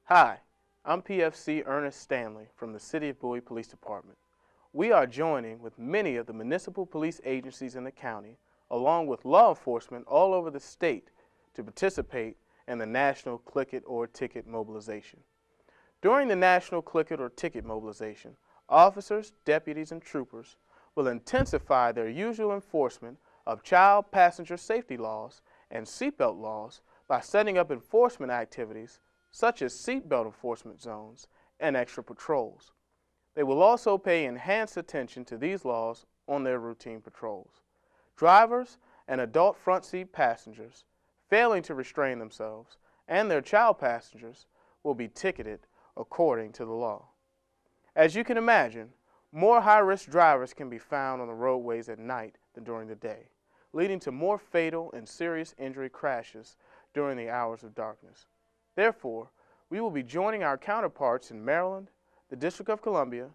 Hi, I'm PFC Ernest Stanley from the City of Bowie Police Department. We are joining with many of the municipal police agencies in the county, along with law enforcement all over the state, to participate in the National Click It or Ticket Mobilization. During the National Click It or Ticket Mobilization, officers, deputies, and troopers will intensify their usual enforcement of child passenger safety laws and seatbelt laws by setting up enforcement activities such as seatbelt enforcement zones and extra patrols. They will also pay enhanced attention to these laws on their routine patrols. Drivers and adult front seat passengers failing to restrain themselves and their child passengers will be ticketed according to the law. As you can imagine, more high-risk drivers can be found on the roadways at night than during the day, leading to more fatal and serious injury crashes during the hours of darkness. Therefore, we will be joining our counterparts in Maryland, the District of Columbia,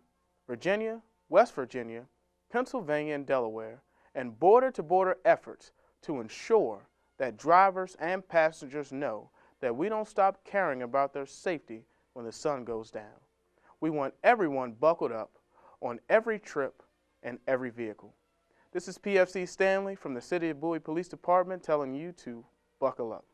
Virginia, West Virginia, Pennsylvania, and Delaware, and border-to-border efforts to ensure that drivers and passengers know that we don't stop caring about their safety when the sun goes down. We want everyone buckled up on every trip and every vehicle. This is PFC Stanley from the City of Bowie Police Department telling you to buckle up.